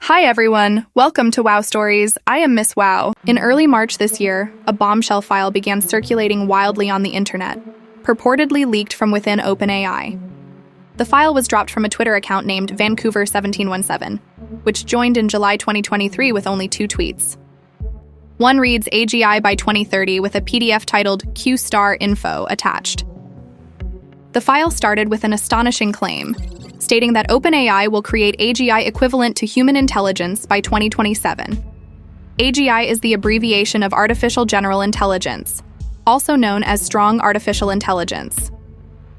Hi everyone, welcome to Wow Stories. I am Miss Wow. In early March this year, a bombshell file began circulating wildly on the internet, purportedly leaked from within OpenAI. The file was dropped from a Twitter account named Vancouver1717, which joined in July 2023 with only 2 tweets. One reads AGI by 2030 with a PDF titled Q* info attached. The file started with an astonishing claim, stating that OpenAI will create AGI equivalent to human intelligence by 2027. AGI is the abbreviation of Artificial General Intelligence, also known as Strong Artificial Intelligence.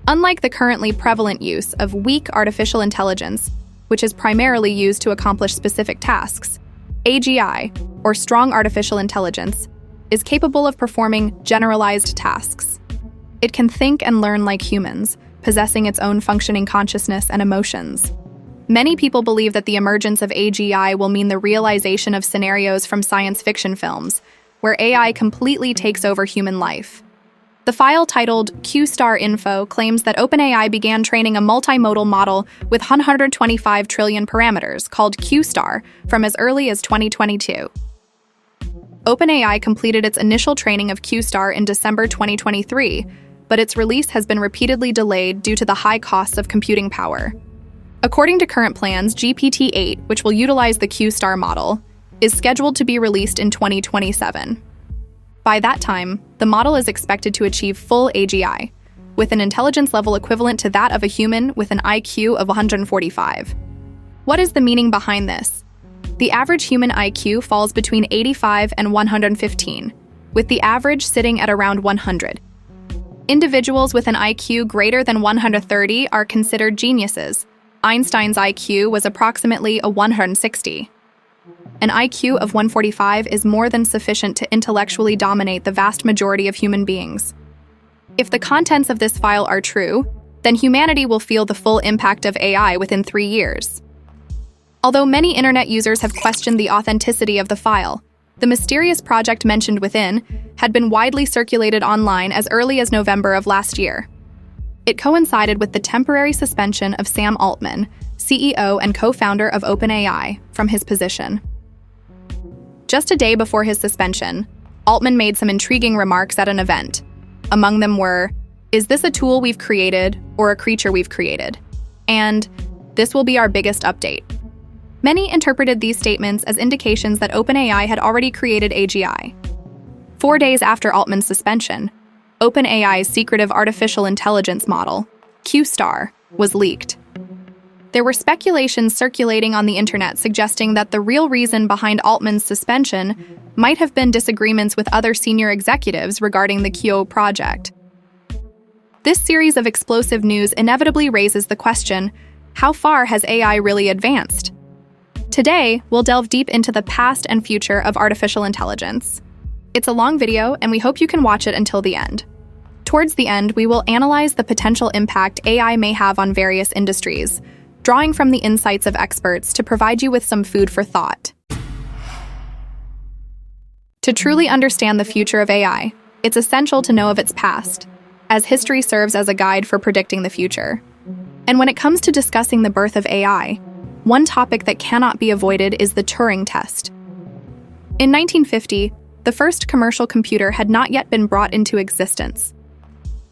Unlike the currently prevalent use of weak artificial intelligence, which is primarily used to accomplish specific tasks, AGI, or Strong Artificial Intelligence, is capable of performing generalized tasks. It can think and learn like humans, possessing its own functioning consciousness and emotions. Many people believe that the emergence of AGI will mean the realization of scenarios from science fiction films, where AI completely takes over human life. The file titled Q* info claims that OpenAI began training a multimodal model with 125 trillion parameters called Q* from as early as 2022. OpenAI completed its initial training of Q* in December 2023, but its release has been repeatedly delayed due to the high costs of computing power. According to current plans, GPT-8, which will utilize the Q* model, is scheduled to be released in 2027. By that time, the model is expected to achieve full AGI, with an intelligence level equivalent to that of a human with an IQ of 145. What is the meaning behind this? The average human IQ falls between 85 and 115, with the average sitting at around 100. Individuals with an IQ greater than 130 are considered geniuses. Einstein's IQ was approximately a 160. An IQ of 145 is more than sufficient to intellectually dominate the vast majority of human beings. If the contents of this file are true, then humanity will feel the full impact of AI within 3 years. Although many internet users have questioned the authenticity of the file, the mysterious project mentioned within had been widely circulated online as early as November of last year. It coincided with the temporary suspension of Sam Altman, CEO and co-founder of OpenAI, from his position. Just a day before his suspension, Altman made some intriguing remarks at an event. Among them were, "Is this a tool we've created or a creature we've created?" And, "This will be our biggest update." Many interpreted these statements as indications that OpenAI had already created AGI. 4 days after Altman's suspension, OpenAI's secretive artificial intelligence model, Q*, was leaked. There were speculations circulating on the internet suggesting that the real reason behind Altman's suspension might have been disagreements with other senior executives regarding the Q project. This series of explosive news inevitably raises the question, how far has AI really advanced? Today, we'll delve deep into the past and future of artificial intelligence. It's a long video, and we hope you can watch it until the end. Towards the end, we will analyze the potential impact AI may have on various industries, drawing from the insights of experts to provide you with some food for thought. To truly understand the future of AI, it's essential to know of its past, as history serves as a guide for predicting the future. And when it comes to discussing the birth of AI, one topic that cannot be avoided is the Turing test. In 1950, the first commercial computer had not yet been brought into existence.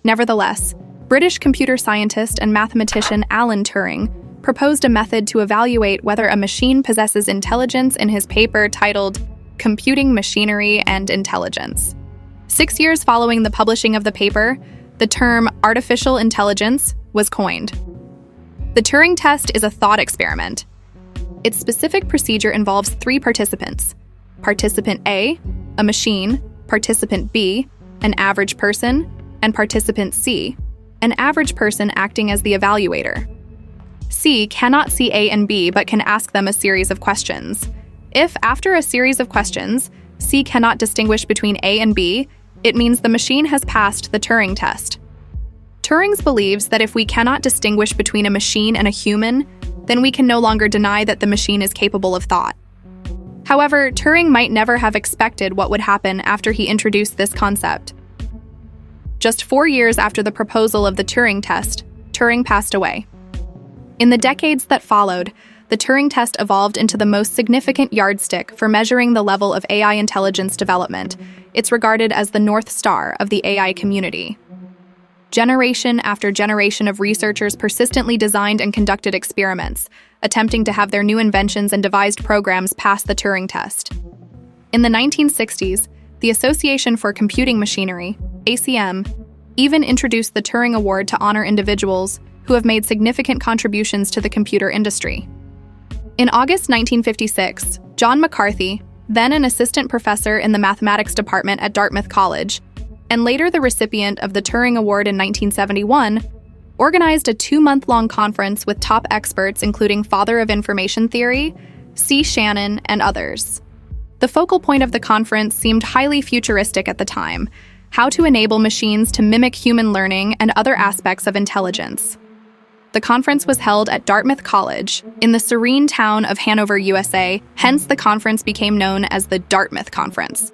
Nevertheless, British computer scientist and mathematician Alan Turing proposed a method to evaluate whether a machine possesses intelligence in his paper titled Computing Machinery and Intelligence. 6 years following the publishing of the paper, the term artificial intelligence was coined. The Turing test is a thought experiment. Its specific procedure involves 3 participants: Participant A, a machine; Participant B, an average person; and Participant C, an average person acting as the evaluator. C cannot see A and B but can ask them a series of questions. If, after a series of questions, C cannot distinguish between A and B, it means the machine has passed the Turing test. Turing believes that if we cannot distinguish between a machine and a human, then we can no longer deny that the machine is capable of thought. However, Turing might never have expected what would happen after he introduced this concept. Just 4 years after the proposal of the Turing test, Turing passed away. In the decades that followed, the Turing test evolved into the most significant yardstick for measuring the level of AI intelligence development. It's regarded as the North Star of the AI community. Generation after generation of researchers persistently designed and conducted experiments, attempting to have their new inventions and devised programs pass the Turing test. In the 1960s, the Association for Computing Machinery, ACM, even introduced the Turing Award to honor individuals who have made significant contributions to the computer industry. In August 1956, John McCarthy, then an assistant professor in the mathematics department at Dartmouth College, and later the recipient of the Turing Award in 1971, organized a 2-month-long conference with top experts including Father of Information Theory, C. Shannon, and others. The focal point of the conference seemed highly futuristic at the time: how to enable machines to mimic human learning and other aspects of intelligence. The conference was held at Dartmouth College, in the serene town of Hanover, USA, hence the conference became known as the Dartmouth Conference.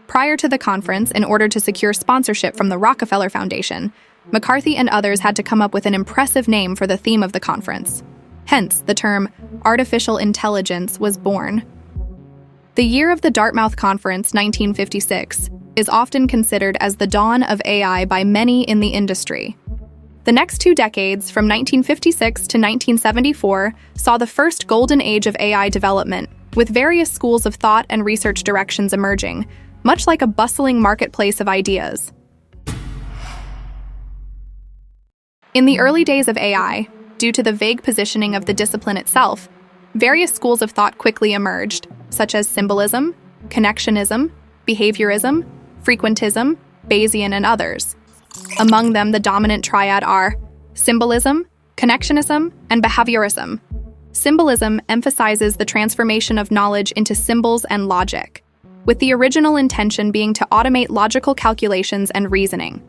Prior to the conference, in order to secure sponsorship from the Rockefeller Foundation, McCarthy and others had to come up with an impressive name for the theme of the conference. Hence, the term artificial intelligence was born. The year of the Dartmouth Conference, 1956, is often considered as the dawn of AI by many in the industry. The next 2 decades, from 1956 to 1974, saw the first golden age of AI development, with various schools of thought and research directions emerging, much like a bustling marketplace of ideas. In the early days of AI, due to the vague positioning of the discipline itself, various schools of thought quickly emerged, such as symbolism, connectionism, behaviorism, frequentism, Bayesian, and others. Among them, the dominant triad are symbolism, connectionism, and behaviorism. Symbolism emphasizes the transformation of knowledge into symbols and logic, with the original intention being to automate logical calculations and reasoning.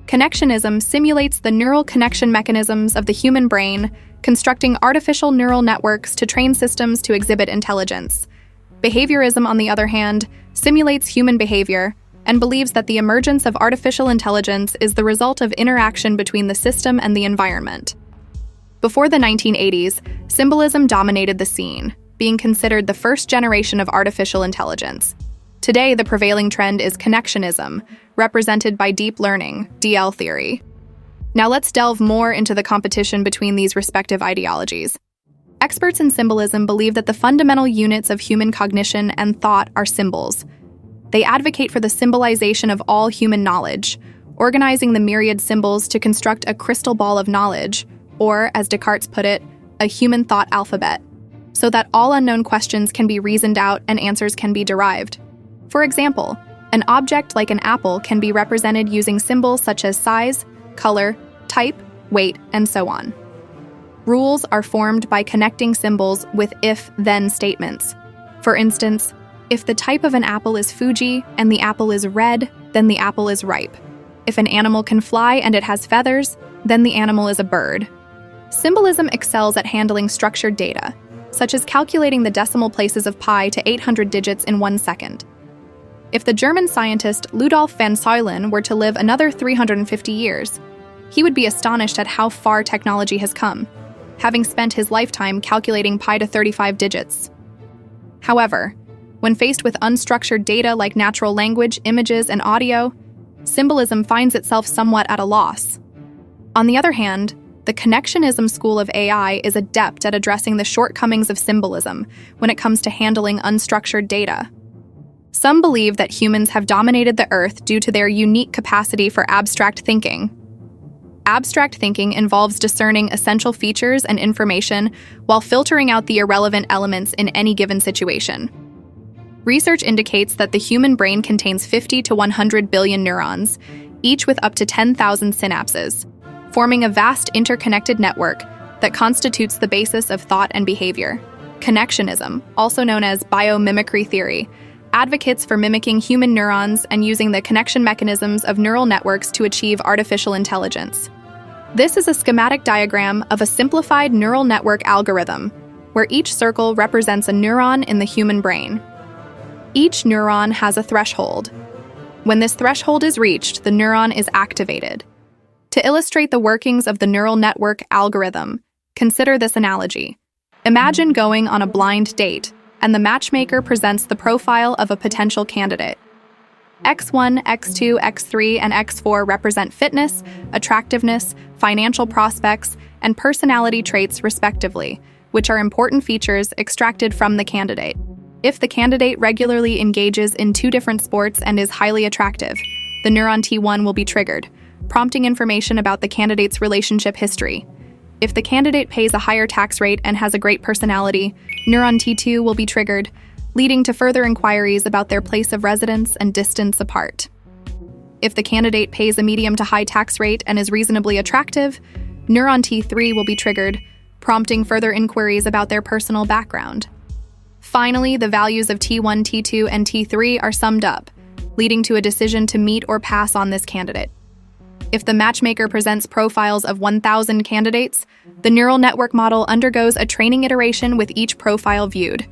Connectionism simulates the neural connection mechanisms of the human brain, constructing artificial neural networks to train systems to exhibit intelligence. Behaviorism, on the other hand, simulates human behavior and believes that the emergence of artificial intelligence is the result of interaction between the system and the environment. Before the 1980s, symbolism dominated the scene, being considered the first generation of artificial intelligence. Today, the prevailing trend is connectionism, represented by deep learning, DL theory. Now let's delve more into the competition between these respective ideologies. Experts in symbolism believe that the fundamental units of human cognition and thought are symbols. They advocate for the symbolization of all human knowledge, organizing the myriad symbols to construct a crystal ball of knowledge, or, as Descartes put it, a human thought alphabet, so that all unknown questions can be reasoned out and answers can be derived. For example, an object like an apple can be represented using symbols such as size, color, type, weight, and so on. Rules are formed by connecting symbols with if-then statements. For instance, if the type of an apple is Fuji and the apple is red, then the apple is ripe. If an animal can fly and it has feathers, then the animal is a bird. Symbolism excels at handling structured data, such as calculating the decimal places of pi to 800 digits in 1 second. If the German scientist Ludolf van Zuylen were to live another 350 years, he would be astonished at how far technology has come, having spent his lifetime calculating pi to 35 digits. However, when faced with unstructured data like natural language, images, and audio, symbolism finds itself somewhat at a loss. On the other hand, the connectionism school of AI is adept at addressing the shortcomings of symbolism when it comes to handling unstructured data. Some believe that humans have dominated the Earth due to their unique capacity for abstract thinking. Abstract thinking involves discerning essential features and information while filtering out the irrelevant elements in any given situation. Research indicates that the human brain contains 50 to 100 billion neurons, each with up to 10,000 synapses, forming a vast interconnected network that constitutes the basis of thought and behavior. Connectionism, also known as biomimicry theory, advocates for mimicking human neurons and using the connection mechanisms of neural networks to achieve artificial intelligence. This is a schematic diagram of a simplified neural network algorithm, where each circle represents a neuron in the human brain. Each neuron has a threshold. When this threshold is reached, the neuron is activated. To illustrate the workings of the neural network algorithm, consider this analogy. Imagine going on a blind date, and the matchmaker presents the profile of a potential candidate. X1, X2, X3, and X4 represent fitness, attractiveness, financial prospects, and personality traits respectively, which are important features extracted from the candidate. If the candidate regularly engages in 2 different sports and is highly attractive, the neuron T1 will be triggered, prompting information about the candidate's relationship history. If the candidate pays a higher tax rate and has a great personality, neuron T2 will be triggered, leading to further inquiries about their place of residence and distance apart. If the candidate pays a medium to high tax rate and is reasonably attractive, neuron T3 will be triggered, prompting further inquiries about their personal background. Finally, the values of T1, T2, and T3 are summed up, leading to a decision to meet or pass on this candidate. If the matchmaker presents profiles of 1,000 candidates, the neural network model undergoes a training iteration with each profile viewed.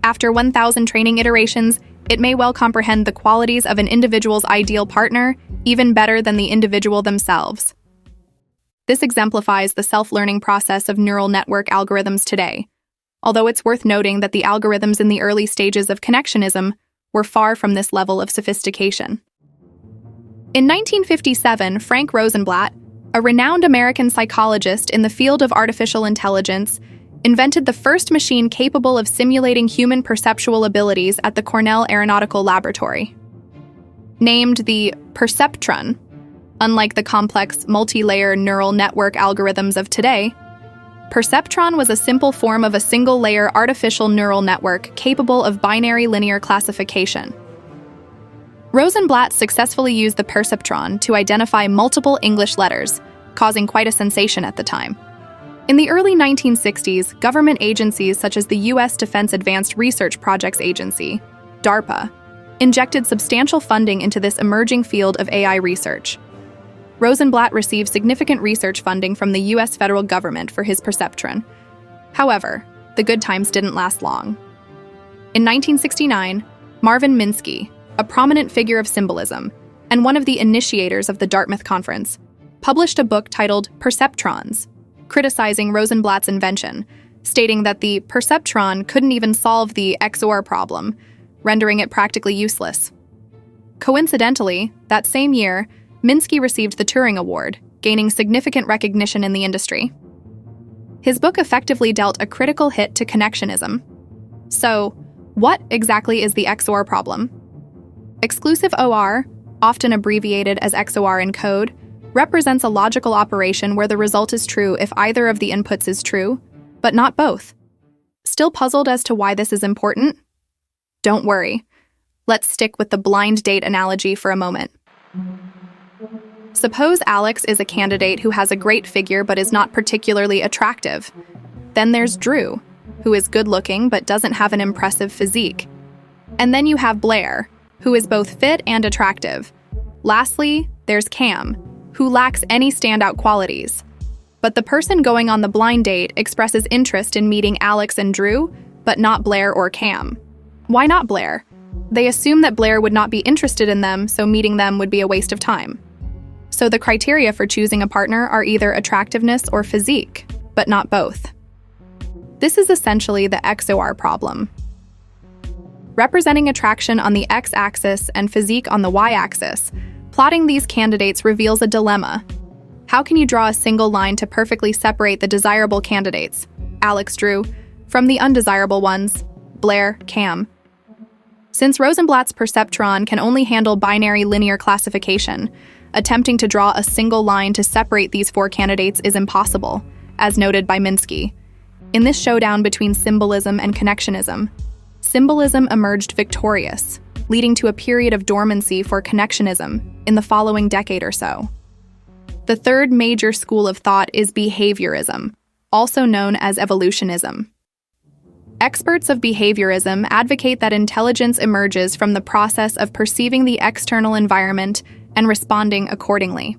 After 1,000 training iterations, it may well comprehend the qualities of an individual's ideal partner even better than the individual themselves. This exemplifies the self-learning process of neural network algorithms today, although it's worth noting that the algorithms in the early stages of connectionism were far from this level of sophistication. In 1957, Frank Rosenblatt, a renowned American psychologist in the field of artificial intelligence, invented the first machine capable of simulating human perceptual abilities at the Cornell Aeronautical Laboratory. Named the perceptron, unlike the complex multi-layer neural network algorithms of today, perceptron was a simple form of a single-layer artificial neural network capable of binary linear classification. Rosenblatt successfully used the perceptron to identify multiple English letters, causing quite a sensation at the time. In the early 1960s, government agencies such as the U.S. Defense Advanced Research Projects Agency, DARPA, injected substantial funding into this emerging field of AI research. Rosenblatt received significant research funding from the U.S. federal government for his perceptron. However, the good times didn't last long. In 1969, Marvin Minsky, a prominent figure of symbolism and one of the initiators of the Dartmouth Conference, published a book titled Perceptrons, criticizing Rosenblatt's invention, stating that the perceptron couldn't even solve the XOR problem, rendering it practically useless. Coincidentally, that same year, Minsky received the Turing Award, gaining significant recognition in the industry. His book effectively dealt a critical hit to connectionism. So, what exactly is the XOR problem? Exclusive OR, often abbreviated as XOR in code, represents a logical operation where the result is true if either of the inputs is true, but not both. Still puzzled as to why this is important? Don't worry. Let's stick with the blind date analogy for a moment. Suppose Alex is a candidate who has a great figure but is not particularly attractive. Then there's Drew, who is good-looking but doesn't have an impressive physique. And then you have Blair, who is both fit and attractive. Lastly, there's Cam, who lacks any standout qualities. But the person going on the blind date expresses interest in meeting Alex and Drew, but not Blair or Cam. Why not Blair? They assume that Blair would not be interested in them, so meeting them would be a waste of time. So the criteria for choosing a partner are either attractiveness or physique, but not both. This is essentially the XOR problem. Representing attraction on the x-axis and physique on the y-axis, plotting these candidates reveals a dilemma. How can you draw a single line to perfectly separate the desirable candidates, Alex, Drew, from the undesirable ones, Blair, Cam? Since Rosenblatt's perceptron can only handle binary linear classification, attempting to draw a single line to separate these 4 candidates is impossible, as noted by Minsky. In this showdown between symbolism and connectionism, symbolism emerged victorious, leading to a period of dormancy for connectionism in the following decade or so. The third major school of thought is behaviorism, also known as evolutionism. Experts of behaviorism advocate that intelligence emerges from the process of perceiving the external environment and responding accordingly.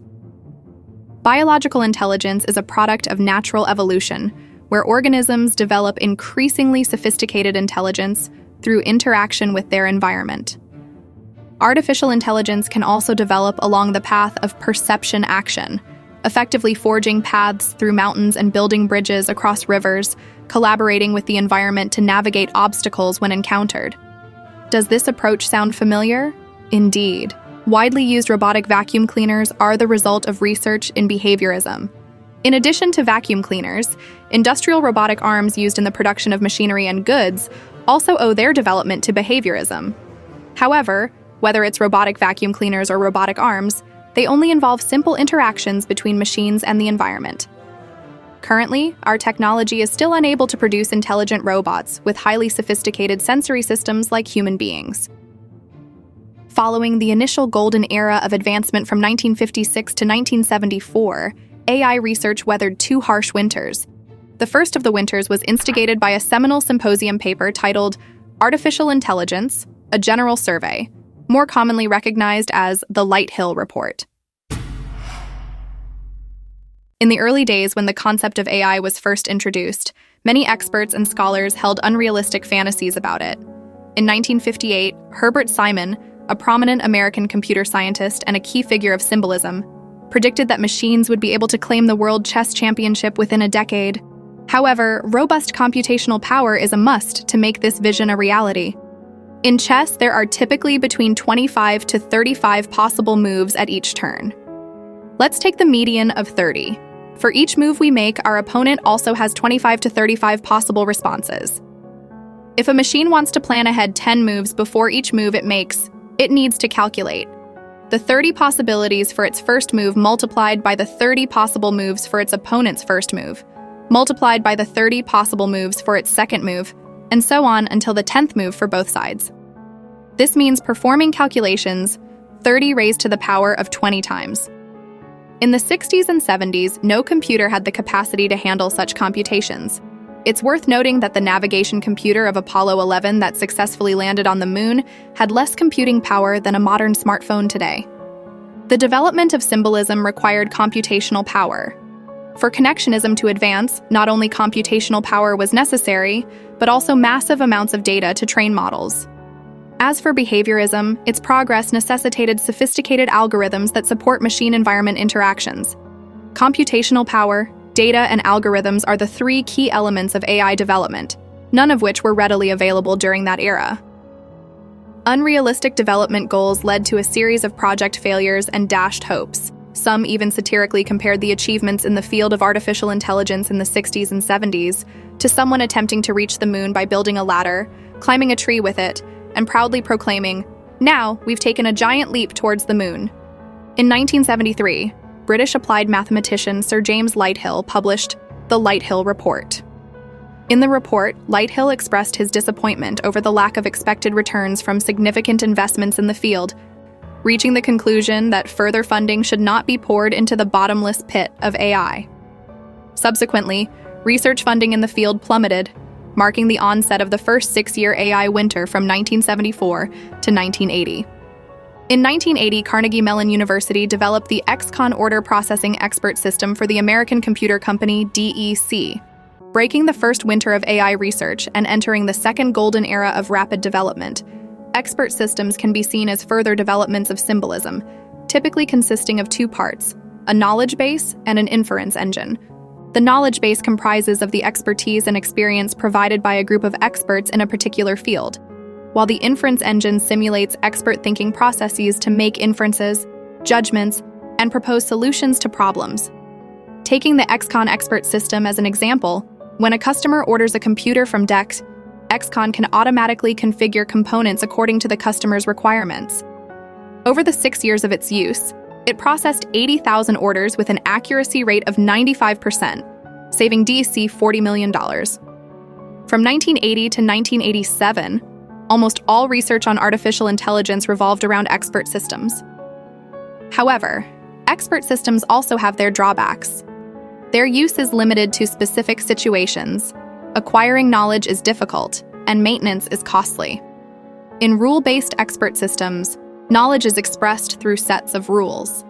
Biological intelligence is a product of natural evolution, where organisms develop increasingly sophisticated intelligence through interaction with their environment. Artificial intelligence can also develop along the path of perception action, effectively forging paths through mountains and building bridges across rivers, collaborating with the environment to navigate obstacles when encountered. Does this approach sound familiar? Indeed. Widely used robotic vacuum cleaners are the result of research in behaviorism. In addition to vacuum cleaners, industrial robotic arms used in the production of machinery and goods also owe their development to behaviorism. However, whether it's robotic vacuum cleaners or robotic arms, they only involve simple interactions between machines and the environment. Currently, our technology is still unable to produce intelligent robots with highly sophisticated sensory systems like human beings. Following the initial golden era of advancement from 1956 to 1974, AI research weathered two harsh winters. The first of the winters was instigated by a seminal symposium paper titled Artificial Intelligence, a General Survey, more commonly recognized as the Lighthill Report. In the early days when the concept of AI was first introduced, many experts and scholars held unrealistic fantasies about it. In 1958, Herbert Simon, a prominent American computer scientist and a key figure of symbolism, predicted that machines would be able to claim the World Chess Championship within a decade. However, robust computational power is a must to make this vision a reality. In chess, there are typically between 25 to 35 possible moves at each turn. Let's take the median of 30. For each move we make, our opponent also has 25 to 35 possible responses. If a machine wants to plan ahead 10 moves before each move it makes, it needs to calculate the 30 possibilities for its first move multiplied by the 30 possible moves for its opponent's first move, multiplied by the 30 possible moves for its second move, and so on until the 10th move for both sides. This means performing calculations 30 raised to the power of 20 times. In the 60s and 70s, no computer had the capacity to handle such computations. It's worth noting that the navigation computer of Apollo 11 that successfully landed on the moon had less computing power than a modern smartphone today. The development of symbolism required computational power. For connectionism to advance, not only computational power was necessary, but also massive amounts of data to train models. As for behaviorism, its progress necessitated sophisticated algorithms that support machine-environment interactions. Computational power, data, and algorithms are the three key elements of AI development, none of which were readily available during that era. Unrealistic development goals led to a series of project failures and dashed hopes. Some even satirically compared the achievements in the field of artificial intelligence in the 60s and 70s to someone attempting to reach the moon by building a ladder, climbing a tree with it, and proudly proclaiming, "Now, we've taken a giant leap towards the moon." In 1973, British applied mathematician Sir James Lighthill published the Lighthill Report. In the report, Lighthill expressed his disappointment over the lack of expected returns from significant investments in the field, reaching the conclusion that further funding should not be poured into the bottomless pit of AI. Subsequently, research funding in the field plummeted, marking the onset of the first 6-year AI winter from 1974 to 1980. In 1980, Carnegie Mellon University developed the XCON Order Processing Expert System for the American computer company DEC, breaking the first winter of AI research and entering the second golden era of rapid development. Expert systems can be seen as further developments of symbolism, typically consisting of two parts, a knowledge base and an inference engine. The knowledge base comprises of the expertise and experience provided by a group of experts in a particular field, while the inference engine simulates expert thinking processes to make inferences, judgments, and propose solutions to problems. Taking the XCON expert system as an example, when a customer orders a computer from DEX, XCON can automatically configure components according to the customer's requirements. Over the 6 years of its use, it processed 80,000 orders with an accuracy rate of 95%, saving DEC $40 million. From 1980 to 1987, almost all research on artificial intelligence revolved around expert systems. However, expert systems also have their drawbacks. Their use is limited to specific situations, acquiring knowledge is difficult, and maintenance is costly. In rule-based expert systems, knowledge is expressed through sets of rules.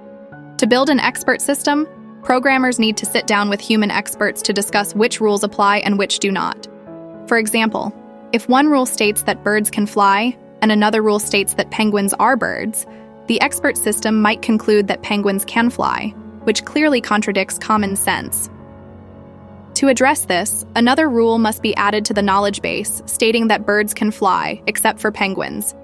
To build an expert system, programmers need to sit down with human experts to discuss which rules apply and which do not. For example, if one rule states that birds can fly and another rule states that penguins are birds, the expert system might conclude that penguins can fly, which clearly contradicts common sense. To address this, another rule must be added to the knowledge base, stating that birds can fly, except for penguins.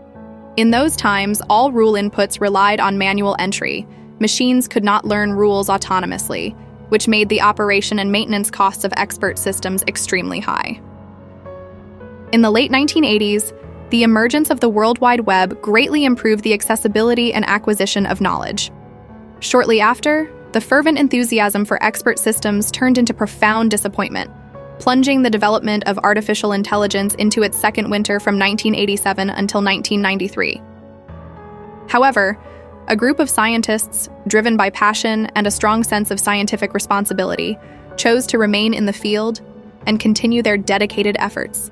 In those times, all rule inputs relied on manual entry. Machines could not learn rules autonomously, which made the operation and maintenance costs of expert systems extremely high. In the late 1980s, the emergence of the World Wide Web greatly improved the accessibility and acquisition of knowledge. Shortly after, the fervent enthusiasm for expert systems turned into profound disappointment, plunging the development of artificial intelligence into its second winter from 1987 until 1993. However, a group of scientists, driven by passion and a strong sense of scientific responsibility, chose to remain in the field and continue their dedicated efforts.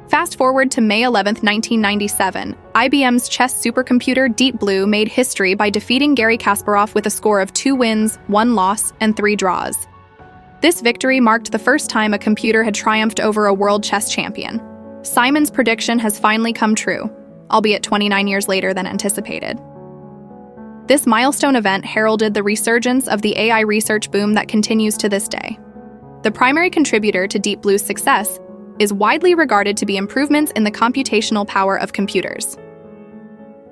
Fast forward to May 11, 1997, IBM's chess supercomputer Deep Blue made history by defeating Garry Kasparov with a score of 2 wins, 1 loss, and 3 draws. This victory marked the first time a computer had triumphed over a world chess champion. Simon's prediction has finally come true, albeit 29 years later than anticipated. This milestone event heralded the resurgence of the AI research boom that continues to this day. The primary contributor to Deep Blue's success is widely regarded to be improvements in the computational power of computers.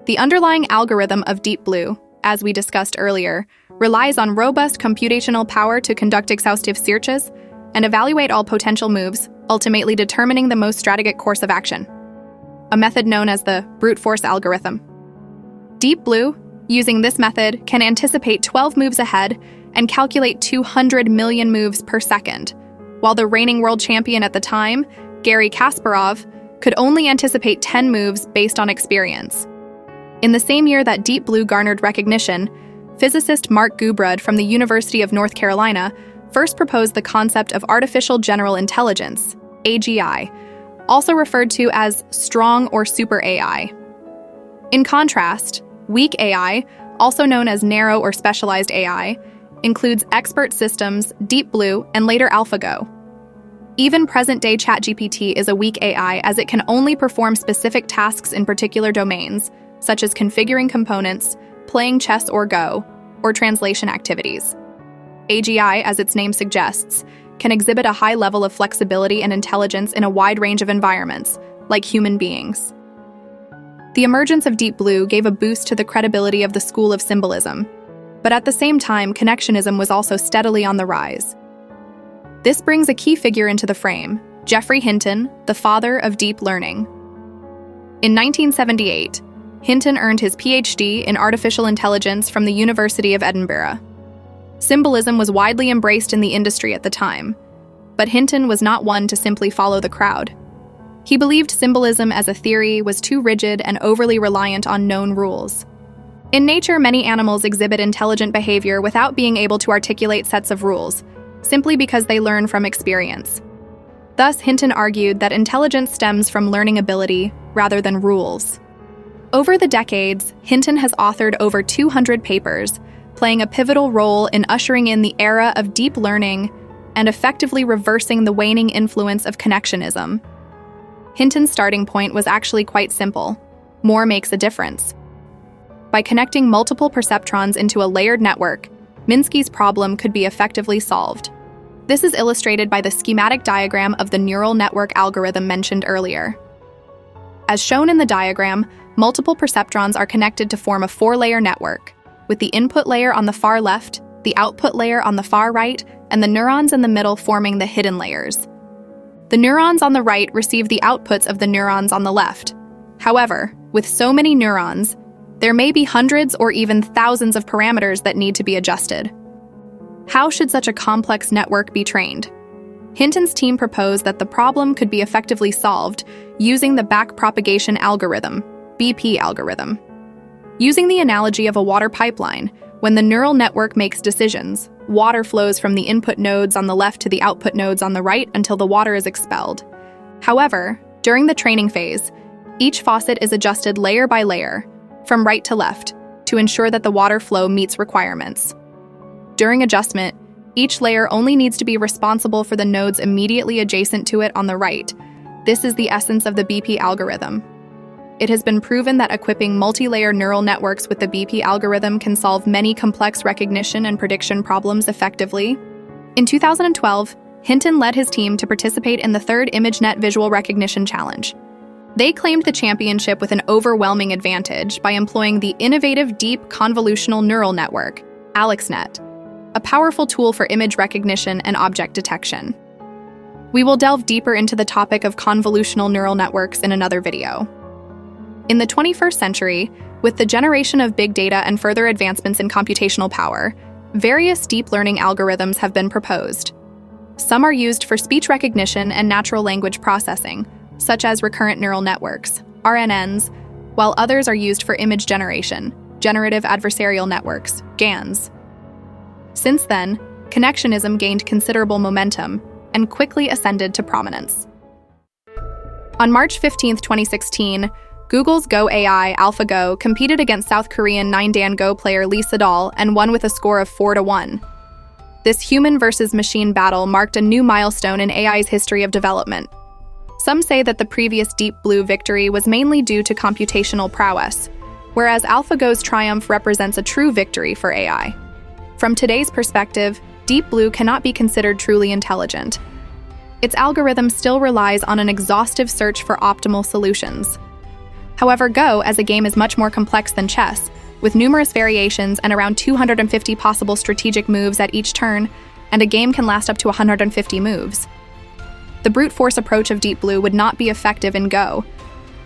The underlying algorithm of Deep Blue, as we discussed earlier, relies on robust computational power to conduct exhaustive searches and evaluate all potential moves, ultimately determining the most strategic course of action, a method known as the brute force algorithm. Deep Blue, using this method, can anticipate 12 moves ahead and calculate 200 million moves per second, while the reigning world champion at the time, Garry Kasparov, could only anticipate 10 moves based on experience. In the same year that Deep Blue garnered recognition, physicist Mark Gubrud from the University of North Carolina first proposed the concept of artificial general intelligence, AGI, also referred to as strong or super AI. In contrast, weak AI, also known as narrow or specialized AI, includes expert systems, Deep Blue, and later AlphaGo. Even present-day ChatGPT is a weak AI as it can only perform specific tasks in particular domains, such as configuring components, playing chess or Go, or translation activities. AGI, as its name suggests, can exhibit a high level of flexibility and intelligence in a wide range of environments, like human beings. The emergence of Deep Blue gave a boost to the credibility of the school of symbolism, but at the same time, connectionism was also steadily on the rise. This brings a key figure into the frame, Geoffrey Hinton, the father of deep learning. In 1978, Hinton earned his PhD in artificial intelligence from the University of Edinburgh. Symbolism was widely embraced in the industry at the time, but Hinton was not one to simply follow the crowd. He believed symbolism as a theory was too rigid and overly reliant on known rules. In nature, many animals exhibit intelligent behavior without being able to articulate sets of rules, simply because they learn from experience. Thus, Hinton argued that intelligence stems from learning ability rather than rules. Over the decades, Hinton has authored over 200 papers, playing a pivotal role in ushering in the era of deep learning and effectively reversing the waning influence of connectionism. Hinton's starting point was actually quite simple: more makes a difference. By connecting multiple perceptrons into a layered network, Minsky's problem could be effectively solved. This is illustrated by the schematic diagram of the neural network algorithm mentioned earlier. As shown in the diagram, multiple perceptrons are connected to form a 4-layer network, with the input layer on the far left, the output layer on the far right, and the neurons in the middle forming the hidden layers. The neurons on the right receive the outputs of the neurons on the left. However, with so many neurons, there may be hundreds or even thousands of parameters that need to be adjusted. How should such a complex network be trained? Hinton's team proposed that the problem could be effectively solved using the backpropagation algorithm, BP algorithm. Using the analogy of a water pipeline, when the neural network makes decisions, water flows from the input nodes on the left to the output nodes on the right until the water is expelled. However, during the training phase, each faucet is adjusted layer by layer, from right to left, to ensure that the water flow meets requirements. During adjustment, each layer only needs to be responsible for the nodes immediately adjacent to it on the right. This is the essence of the BP algorithm. It has been proven that equipping multi-layer neural networks with the BP algorithm can solve many complex recognition and prediction problems effectively. In 2012, Hinton led his team to participate in the third ImageNet Visual Recognition Challenge. They claimed the championship with an overwhelming advantage by employing the innovative Deep Convolutional Neural Network, AlexNet, a powerful tool for image recognition and object detection. We will delve deeper into the topic of convolutional neural networks in another video. In the 21st century, with the generation of big data and further advancements in computational power, various deep learning algorithms have been proposed. Some are used for speech recognition and natural language processing, such as recurrent neural networks, RNNs, while others are used for image generation, generative adversarial networks, GANs. Since then, connectionism gained considerable momentum and quickly ascended to prominence. On March 15, 2016, Google's Go AI AlphaGo competed against South Korean 9-dan Go player Lee Sedol and won with a score of 4-1. This human versus machine battle marked a new milestone in AI's history of development. Some say that the previous Deep Blue victory was mainly due to computational prowess, whereas AlphaGo's triumph represents a true victory for AI. From today's perspective, Deep Blue cannot be considered truly intelligent. Its algorithm still relies on an exhaustive search for optimal solutions. However, Go as a game is much more complex than chess, with numerous variations and around 250 possible strategic moves at each turn, and a game can last up to 150 moves. The brute force approach of Deep Blue would not be effective in Go.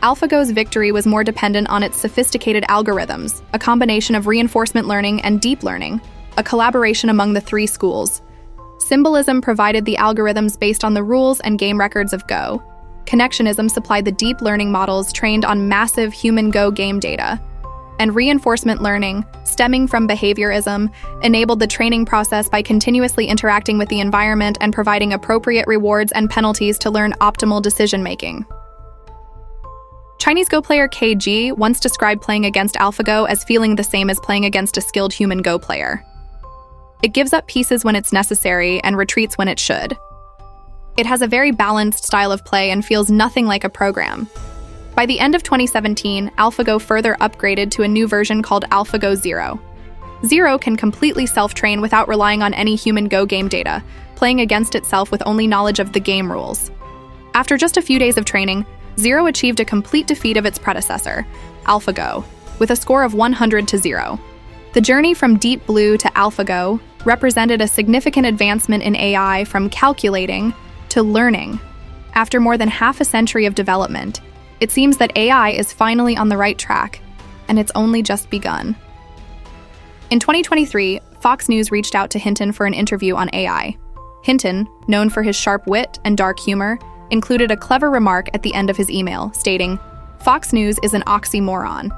AlphaGo's victory was more dependent on its sophisticated algorithms, a combination of reinforcement learning and deep learning, a collaboration among the three schools. Symbolism provided the algorithms based on the rules and game records of Go. Connectionism supplied the deep learning models trained on massive human Go game data. And reinforcement learning, stemming from behaviorism, enabled the training process by continuously interacting with the environment and providing appropriate rewards and penalties to learn optimal decision-making. Chinese Go player KG once described playing against AlphaGo as feeling the same as playing against a skilled human Go player. It gives up pieces when it's necessary and retreats when it should. It has a very balanced style of play and feels nothing like a program. By the end of 2017, AlphaGo further upgraded to a new version called AlphaGo Zero. Zero can completely self-train without relying on any human Go game data, playing against itself with only knowledge of the game rules. After just a few days of training, Zero achieved a complete defeat of its predecessor, AlphaGo, with a score of 100-0. The journey from Deep Blue to AlphaGo represented a significant advancement in AI from calculating to learning. After more than half a century of development, it seems that AI is finally on the right track, and it's only just begun. In 2023, Fox News reached out to Hinton for an interview on AI. Hinton, known for his sharp wit and dark humor, included a clever remark at the end of his email, stating, "Fox News is an oxymoron."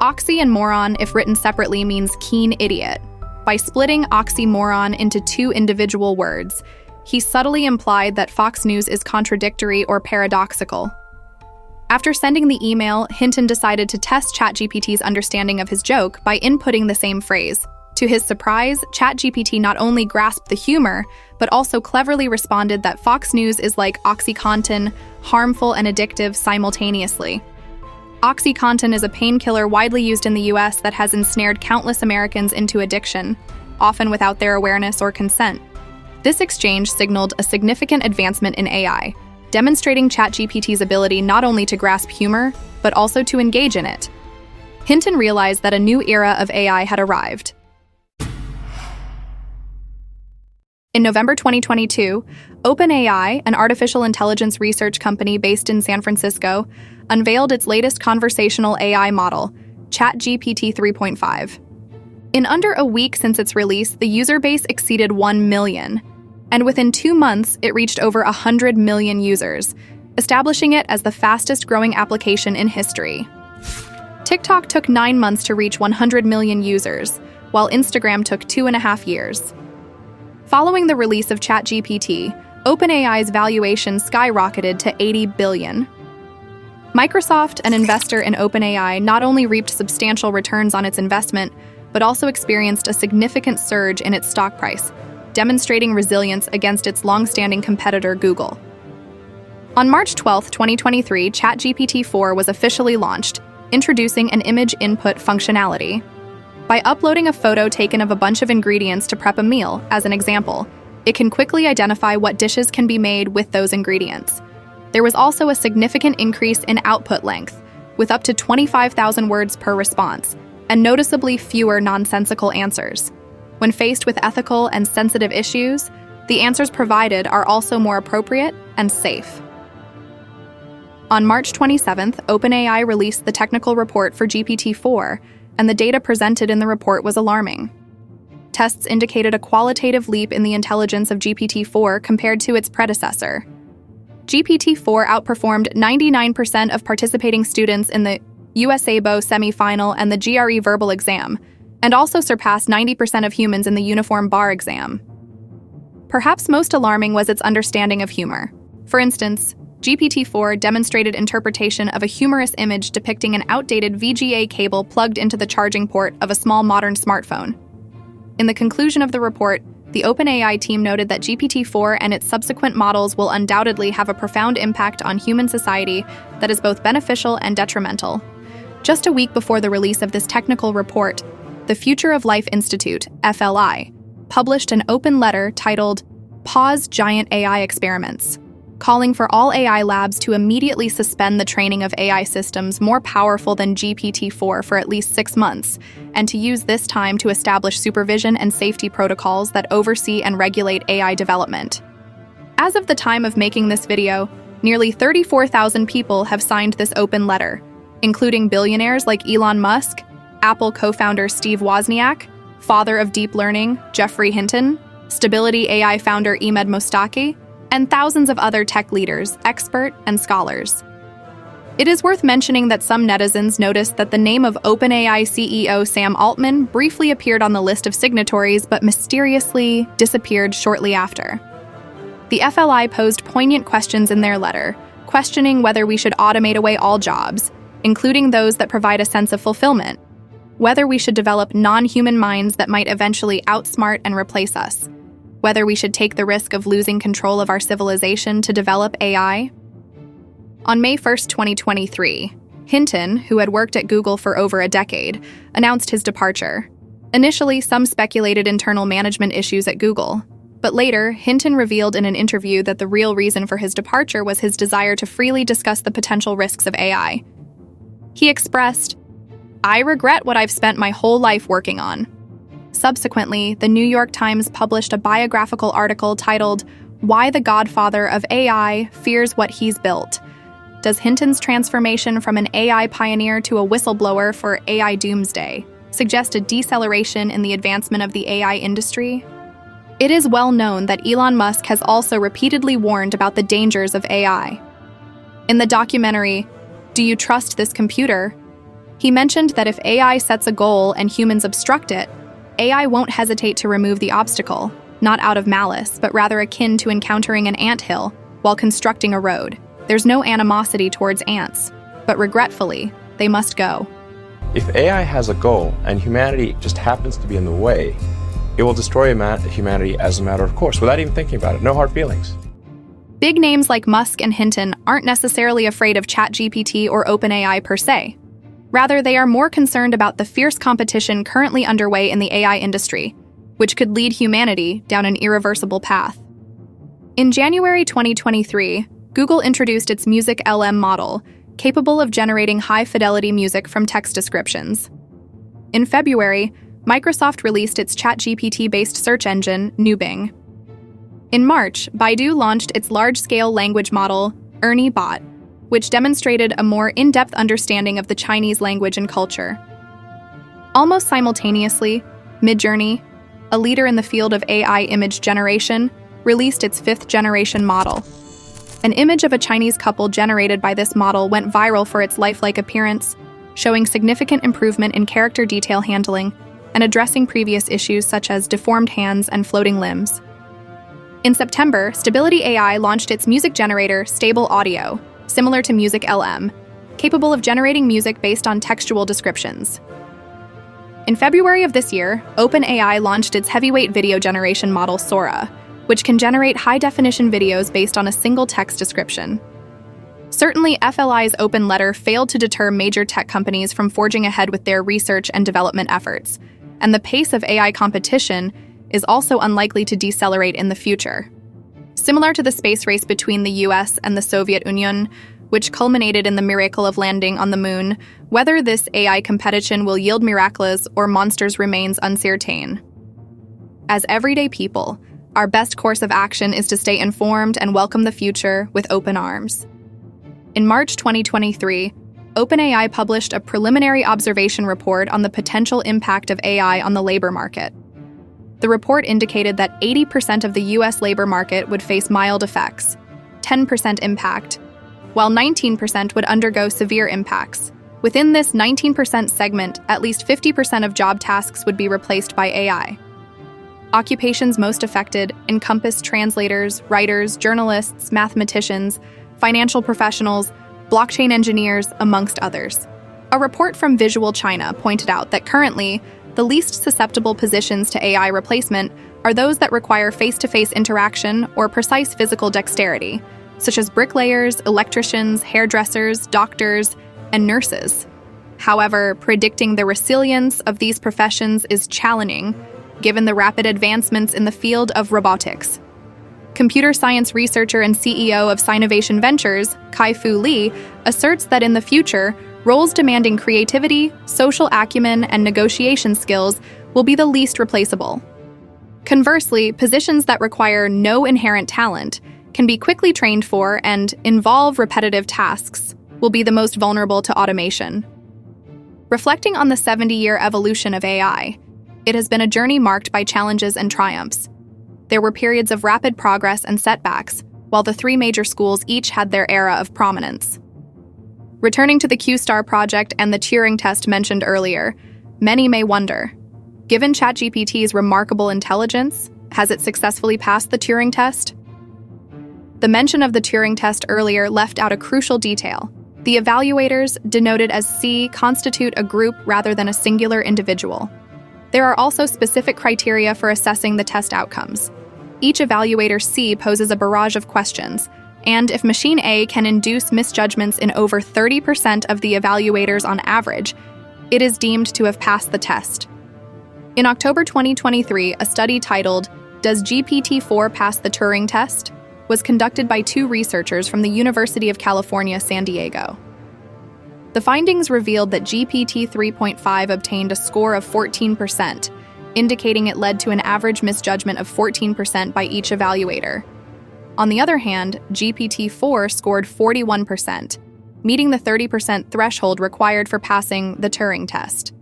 Oxy and moron, if written separately, means keen idiot. By splitting oxymoron into two individual words, he subtly implied that Fox News is contradictory or paradoxical. After sending the email, Hinton decided to test ChatGPT's understanding of his joke by inputting the same phrase. To his surprise, ChatGPT not only grasped the humor, but also cleverly responded that Fox News is like OxyContin, harmful and addictive simultaneously. OxyContin is a painkiller widely used in the US that has ensnared countless Americans into addiction, often without their awareness or consent. This exchange signaled a significant advancement in AI, demonstrating ChatGPT's ability not only to grasp humor, but also to engage in it. Hinton realized that a new era of AI had arrived. In November 2022, OpenAI, an artificial intelligence research company based in San Francisco, unveiled its latest conversational AI model, ChatGPT 3.5. In under a week since its release, the user base exceeded 1 million, and within 2 months, it reached over 100 million users, establishing it as the fastest-growing application in history. TikTok took 9 months to reach 100 million users, while Instagram took 2.5 years. Following the release of ChatGPT, OpenAI's valuation skyrocketed to $80 billion. Microsoft, an investor in OpenAI, not only reaped substantial returns on its investment, but also experienced a significant surge in its stock price, demonstrating resilience against its long-standing competitor Google. On March 12, 2023, ChatGPT-4 was officially launched, introducing an image input functionality. By uploading a photo taken of a bunch of ingredients to prep a meal, as an example, it can quickly identify what dishes can be made with those ingredients. There was also a significant increase in output length, with up to 25,000 words per response, and noticeably fewer nonsensical answers. When faced with ethical and sensitive issues, the answers provided are also more appropriate and safe. On March 27th, OpenAI released the technical report for GPT-4, and the data presented in the report was alarming. Tests indicated a qualitative leap in the intelligence of GPT-4 compared to its predecessor. GPT-4 outperformed 99% of participating students in the USABO semifinal and the GRE verbal exam, and also surpassed 90% of humans in the uniform bar exam. Perhaps most alarming was its understanding of humor. For instance, GPT-4 demonstrated interpretation of a humorous image depicting an outdated VGA cable plugged into the charging port of a small modern smartphone. In the conclusion of the report, the OpenAI team noted that GPT-4 and its subsequent models will undoubtedly have a profound impact on human society that is both beneficial and detrimental. Just a week before the release of this technical report, the Future of Life Institute, FLI, published an open letter titled Pause Giant AI Experiments, calling for all AI labs to immediately suspend the training of AI systems more powerful than GPT-4 for at least 6 months, and to use this time to establish supervision and safety protocols that oversee and regulate AI development. As of the time of making this video, nearly 34,000 people have signed this open letter, including billionaires like Elon Musk, Apple co-founder Steve Wozniak, father of deep learning Geoffrey Hinton, Stability AI founder Ahmed Mostaki, and thousands of other tech leaders, experts, and scholars. It is worth mentioning that some netizens noticed that the name of OpenAI CEO Sam Altman briefly appeared on the list of signatories but mysteriously disappeared shortly after. The FLI posed poignant questions in their letter, questioning whether we should automate away all jobs, including those that provide a sense of fulfillment, whether we should develop non-human minds that might eventually outsmart and replace us, whether we should take the risk of losing control of our civilization to develop AI. On May 1, 2023, Hinton, who had worked at Google for over a decade, announced his departure. Initially, some speculated internal management issues at Google, but later, Hinton revealed in an interview that the real reason for his departure was his desire to freely discuss the potential risks of AI. He expressed, "I regret what I've spent my whole life working on." Subsequently, the New York Times published a biographical article titled, "Why the Godfather of AI Fears What He's Built." Does Hinton's transformation from an AI pioneer to a whistleblower for AI doomsday suggest a deceleration in the advancement of the AI industry? It is well known that Elon Musk has also repeatedly warned about the dangers of AI. In the documentary, Do You Trust This Computer?, he mentioned that if AI sets a goal and humans obstruct it, AI won't hesitate to remove the obstacle, not out of malice, but rather akin to encountering an anthill while constructing a road. There's no animosity towards ants, but regretfully, they must go. If AI has a goal and humanity just happens to be in the way, it will destroy humanity as a matter of course, without even thinking about it. No hard feelings. Big names like Musk and Hinton aren't necessarily afraid of ChatGPT or OpenAI per se. Rather, they are more concerned about the fierce competition currently underway in the AI industry, which could lead humanity down an irreversible path. In January 2023, Google introduced its Music LM model, capable of generating high-fidelity music from text descriptions. In February, Microsoft released its ChatGPT-based search engine, Bing. In March, Baidu launched its large-scale language model, Ernie Bot, which demonstrated a more in-depth understanding of the Chinese language and culture. Almost simultaneously, Midjourney, a leader in the field of AI image generation, released its 5th-generation model. An image of a Chinese couple generated by this model went viral for its lifelike appearance, showing significant improvement in character detail handling and addressing previous issues such as deformed hands and floating limbs. In September, Stability AI launched its music generator, Stable Audio, similar to Music LM, capable of generating music based on textual descriptions. In February of this year, OpenAI launched its heavyweight video generation model, Sora, which can generate high-definition videos based on a single text description. Certainly, FLI's open letter failed to deter major tech companies from forging ahead with their research and development efforts, and the pace of AI competition is also unlikely to decelerate in the future. Similar to the space race between the US and the Soviet Union, which culminated in the miracle of landing on the moon, whether this AI competition will yield miracles or monsters remains uncertain. As everyday people, our best course of action is to stay informed and welcome the future with open arms. In March 2023, OpenAI published a preliminary observation report on the potential impact of AI on the labor market. The report indicated that 80% of the US labor market would face mild effects, 10% impact, while 19% would undergo severe impacts. Within this 19% segment, at least 50% of job tasks would be replaced by AI. Occupations most affected encompass translators, writers, journalists, mathematicians, financial professionals, blockchain engineers, amongst others. A report from Visual China pointed out that currently, the least susceptible positions to AI replacement are those that require face-to-face interaction or precise physical dexterity, such as bricklayers, electricians, hairdressers, doctors, and nurses. However, predicting the resilience of these professions is challenging, given the rapid advancements in the field of robotics. Computer science researcher and CEO of Sinovation Ventures, Kai-Fu Lee, asserts that in the future, roles demanding creativity, social acumen, and negotiation skills will be the least replaceable. Conversely, positions that require no inherent talent, can be quickly trained for, and involve repetitive tasks, will be the most vulnerable to automation. Reflecting on the 70-year evolution of AI, it has been a journey marked by challenges and triumphs. There were periods of rapid progress and setbacks, while the three major schools each had their era of prominence. Returning to the Q-Star project and the Turing test mentioned earlier, many may wonder, given ChatGPT's remarkable intelligence, has it successfully passed the Turing test? The mention of the Turing test earlier left out a crucial detail. The evaluators, denoted as C, constitute a group rather than a singular individual. There are also specific criteria for assessing the test outcomes. Each evaluator C poses a barrage of questions, and if machine A can induce misjudgments in over 30% of the evaluators on average, it is deemed to have passed the test. In October 2023, a study titled, "Does GPT-4 Pass the Turing Test?" was conducted by two researchers from the University of California, San Diego. The findings revealed that GPT 3.5 obtained a score of 14%, indicating it led to an average misjudgment of 14% by each evaluator. On the other hand, GPT-4 scored 41%, meeting the 30% threshold required for passing the Turing test.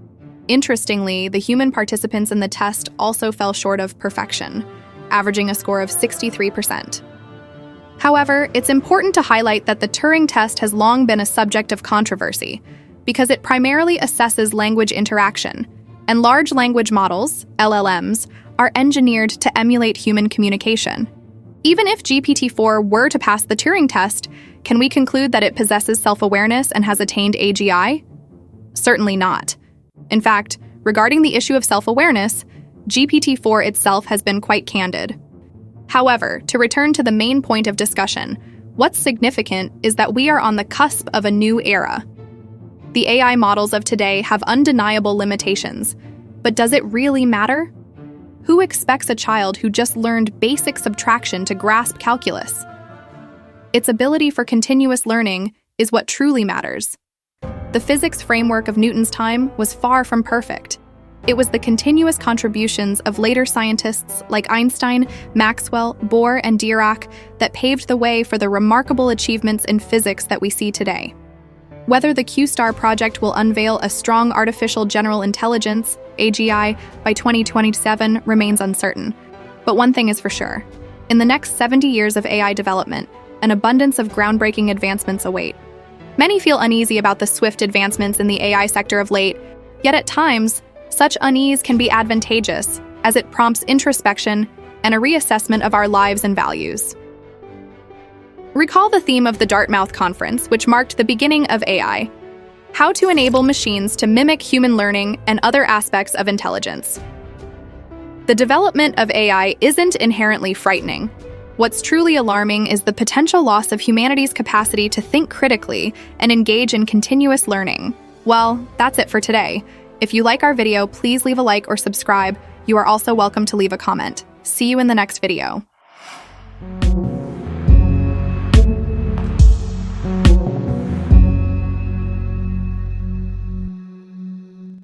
Interestingly, the human participants in the test also fell short of perfection, averaging a score of 63%. However, it's important to highlight that the Turing test has long been a subject of controversy because it primarily assesses language interaction, and large language models, LLMs, are engineered to emulate human communication. Even if GPT-4 were to pass the Turing test, can we conclude that it possesses self-awareness and has attained AGI? Certainly not. In fact, regarding the issue of self-awareness, GPT-4 itself has been quite candid. However, to return to the main point of discussion, what's significant is that we are on the cusp of a new era. The AI models of today have undeniable limitations, but does it really matter? Who expects a child who just learned basic subtraction to grasp calculus? Its ability for continuous learning is what truly matters. The physics framework of Newton's time was far from perfect. It was the continuous contributions of later scientists like Einstein, Maxwell, Bohr, and Dirac that paved the way for the remarkable achievements in physics that we see today. Whether the Q-Star project will unveil a strong artificial general intelligence, AGI, by 2027 remains uncertain. But one thing is for sure. In the next 70 years of AI development, an abundance of groundbreaking advancements await. Many feel uneasy about the swift advancements in the AI sector of late, yet at times, such unease can be advantageous, as it prompts introspection and a reassessment of our lives and values. Recall the theme of the Dartmouth Conference, which marked the beginning of AI: how to enable machines to mimic human learning and other aspects of intelligence. The development of AI isn't inherently frightening. What's truly alarming is the potential loss of humanity's capacity to think critically and engage in continuous learning. Well, that's it for today. If you like our video, please leave a like or subscribe. You are also welcome to leave a comment. See you in the next video.